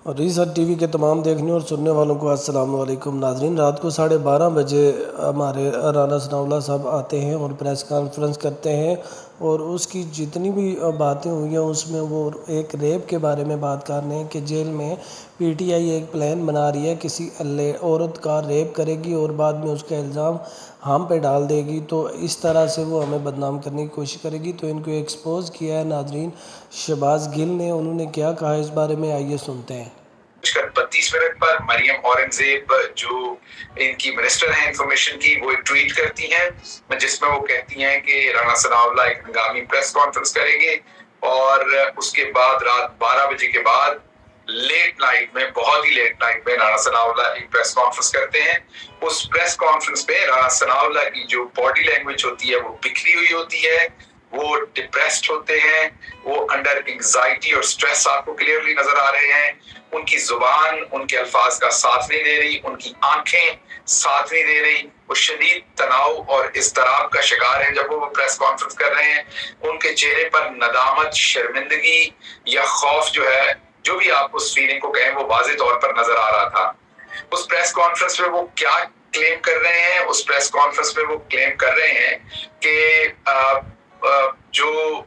اور research T V کے تمام دیکھنے اور سننے والوں کو السلام علیکم ناظرین۔ رات کو 12:30 بجے ہمارے رانا ثناء اللہ صاحب آتے ہیں اور پریس کانفرنس کرتے ہیں، اور اس کی جتنی بھی باتیں ہوئی ہیں اس میں وہ ایک ریپ کے بارے میں بات کر رہے ہیں کہ جیل میں پی ٹی آئی ایک پلان بنا رہی ہے، کسی عورت کا ریپ کرے گی اور بعد میں اس کا الزام ہم پہ ڈال دے گی، تو اس طرح سے وہ ہمیں بدنام کرنے کی کوشش کرے گی۔ تو ان کو ایکسپوز کیا ہے ناظرین شہباز گل نے، انہوں نے کیا کہا اس بارے میں، آئیے سنتے ہیں۔ 32 پر مریم اورنگزیب جو ان کی منسٹر ہیں انفارمیشن کی، وہ ایک ٹویٹ کرتی ہیں جس میں وہ کہتی ہیں کہ رانا ثناء اللہ ایک ہنگامی پریس کانفرنس کریں گے، اور اس کے بعد رات 12 بجے کے بعد لیٹ نائٹ میں، بہت ہی لیٹ نائٹ میں رانا ثناء اللہ ایک پریس کانفرنس کرتے ہیں۔ اس پریس کانفرنس پہ رانا ثناء اللہ کی جو باڈی لینگویج ہوتی ہے وہ بکھری ہوئی ہوتی ہے، وہ ڈپریسڈ ہوتے ہیں، وہ انڈر انگزائٹی اور سٹریس آپ کو کلیئرلی نظر آ رہے ہیں۔ ان کی زبان ان کے الفاظ کا ساتھ نہیں دے رہی، ان کی آنکھیں ساتھ نہیں دے رہی، وہ شدید تناؤ اور اضطراب کا شکار ہیں جب وہ پریس کانفرنس کر رہے ہیں۔ ان کے چہرے پر ندامت، شرمندگی یا خوف جو ہے، جو بھی آپ اس فیلنگ کو کہیں، وہ واضح طور پر نظر آ رہا تھا۔ اس پریس کانفرنس میں وہ کیا کلیم کر رہے ہیں؟ اس پریس کانفرنس میں وہ کلیم کر رہے ہیں کہ جو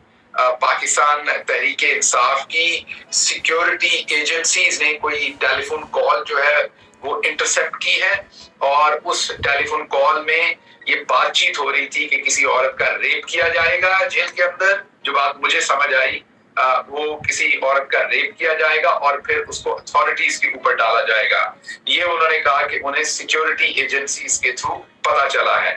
پاکستان تحریک انصاف کی سیکیورٹی ایجنسیز نے کوئی ٹیلی فون کال جو ہے وہ انٹرسپٹ کی ہے، اور اس ٹیلی فون کال میں یہ بات چیت ہو رہی تھی کہ کسی عورت کا ریپ کیا جائے گا جیل کے اندر۔ جو بات مجھے سمجھ آئی، وہ کسی عورت کا ریپ کیا جائے گا اور پھر اس کو اتھارٹیز کے اوپر ڈالا جائے گا۔ یہ انہوں نے کہا کہ انہیں سیکیورٹی ایجنسیز کے تھرو پتا چلا ہے۔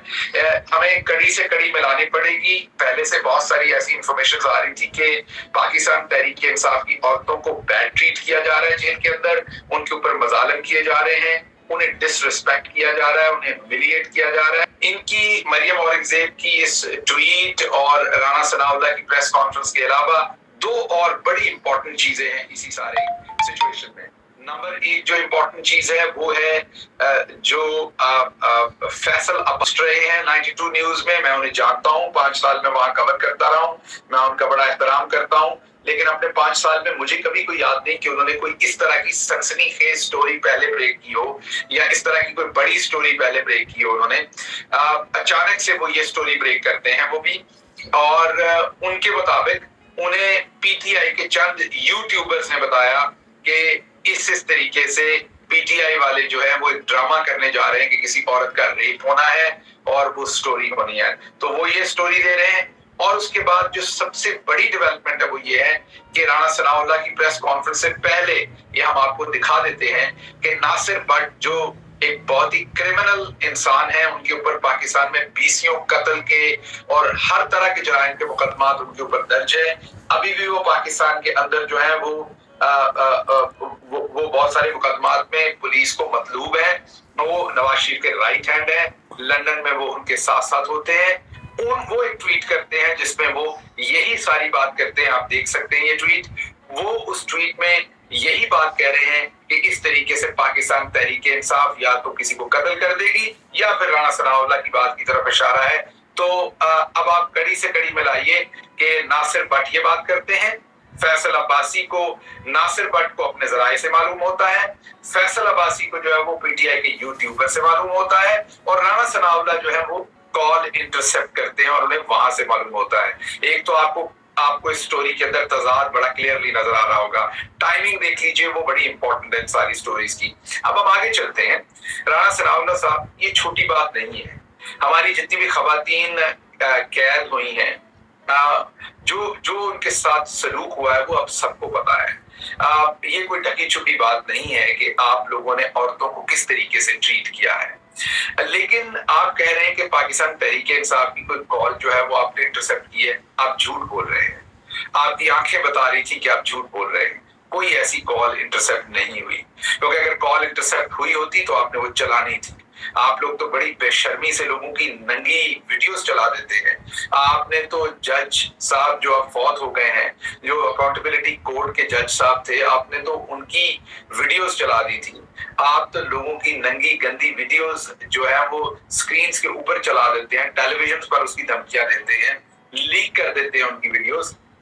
ہمیں کڑی سے کڑی ملانی پڑے گی۔ پہلے سے بہت ساری ایسی انفارمیشن آ رہی تھی کہ پاکستان تحریک انصاف کی عورتوں کو بیڈ ٹریٹ کیا جا رہا ہے جیل کے اندر، ان کے اوپر مظالم کیے جا رہے ہیں، انہیں ڈس ریسپیکٹ کیا جا رہا ہے، انہیں ہیوملیٹ کیا جا رہا ہے۔ ان کی مریم اورنگزیب کی اس ٹویٹ اور رانا ثناء اللہ کی پریس کانفرنس کے علاوہ دو اور بڑی امپورٹنٹ چیزیں ہیں اسی سارے سچویشن میں۔ نمبر ایک جو امپورٹنٹ چیز ہے وہ ہے جو فیصل عباس رہے ہیں 92 نیوز میں، میں انہیں جانتا ہوں، 5 سال میں وہاں کور کرتا رہا ہوں، میں ان کا بڑا احترام کرتا ہوں، لیکن اپنے 5 سال میں مجھے کبھی کوئی یاد نہیں کہ انہوں نے کوئی اس طرح کی سنسنی خیز سٹوری پہلے بریک کی ہو، یا اس طرح کی کوئی بڑی سٹوری پہلے بریک کی ہو۔ انہوں نے اچانک سے وہ یہ سٹوری بریک کرتے ہیں وہ بھی، اور ان کے مطابق انہیں پی ٹی آئی کے چند یوٹیوبرز نے بتایا کہ اس طریقے سے پی ٹی آئی والے جو ہے وہ ایک ڈرامہ کرنے جا رہے ہیں کہ کسی عورت کا ریپ ہونا ہے اور وہ سٹوری ہونی ہے، تو وہ یہ سٹوری دے رہے ہیں۔ اور اس کے بعد جو سب سے بڑی ڈیولپمنٹ ہے وہ یہ ہے کہ رانا ثناء اللہ کی پریس کانفرنس سے پہلے یہ ہم آپ کو دکھا دیتے ہیں کہ ناصر بٹ جو ایک بہت ہی کرمنل انسان ہے، ان کے اوپر پاکستان میں 20 قتل کے اور ہر طرح کے جرائم کے مقدمات ان کے اوپر درج ہے۔ ابھی بھی وہ پاکستان کے اندر جو ہے وہ بہت سارے مقدمات میں پولیس کو مطلوب ہے۔ وہ نواز شریف کے رائٹ ہینڈ ہے، لندن میں وہ ان کے ساتھ ساتھ ہوتے ہیں۔ وہ ایک ٹویٹ کرتے ہیں جس میں وہ یہی ساری بات کرتے ہیں، آپ دیکھ سکتے ہیں یہ ٹویٹ۔ وہ اس ٹویٹ میں یہی بات کہہ رہے ہیں کہ اس طریقے سے پاکستان تحریک انصاف یا تو کسی کو قتل کر دے گی یا پھر رانا ثناء اللہ کی بات کی طرف اشارہ ہے۔ تو اب آپ کڑی سے کڑی ملائیے کہ ناصر بٹ یہ بات کرتے ہیں، فیصل عباسی کو، ناصر بٹ کو اپنے ذرائع سے معلوم ہوتا ہے، فیصل عباسی کو جو ہے وہ پی ٹی آئی کے یوٹیوبر سے معلوم ہوتا ہے، اور رانا ثناء اللہ جو ہے وہ کال انٹرسپٹ کرتے ہیں اور انہیں وہاں سے معلوم ہوتا ہے۔ ایک تو آپ کو اس سٹوری کے اندر تضاد بڑا کلیئرلی نظر آ رہا ہوگا۔ ٹائمنگ دیکھ لیجئے، وہ بڑی امپورٹنٹ ہے ساری سٹوریز کی۔ اب ہم آگے چلتے ہیں۔ رانا ثناء اللہ صاحب، یہ چھوٹی بات نہیں ہے۔ ہماری جتنی بھی خواتین قید ہوئی ہیں، جو ان کے ساتھ سلوک ہوا ہے وہ اب سب کو پتا ہے۔ یہ کوئی ڈھکی چھپی بات نہیں ہے کہ آپ لوگوں نے عورتوں کو کس طریقے سے ٹریٹ کیا ہے، لیکن آپ کہہ رہے ہیں کہ پاکستان تحریک انصاف کی کوئی کال جو ہے وہ آپ نے انٹرسپٹ کی ہے۔ آپ جھوٹ بول رہے ہیں، آپ کی آنکھیں بتا رہی تھی کہ آپ جھوٹ بول رہے ہیں۔ کوئی ایسی کال انٹرسپٹ نہیں ہوئی، کیونکہ اگر کال انٹرسپٹ ہوئی ہوتی تو آپ نے وہ چلانی تھی۔ آپ لوگ تو بڑی بے شرمی سے لوگوں کی ننگی ویڈیوز چلا دیتے ہیں۔ آپ نے تو جج صاحب جو اب فوت ہو گئے ہیں، جو اکاؤنٹیبلٹی کورٹ کے جج صاحب تھے، آپ نے تو ان کی ویڈیوز چلا دی تھی۔ آپ تو لوگوں کی ننگی گندی ویڈیوز جو ہے وہ سکرینز کے اوپر چلا دیتے ہیں، ٹیلی ویژن پر اس کی دھمکیاں دیتے ہیں، لیک کر دیتے ہیں ان کی ویڈیوز۔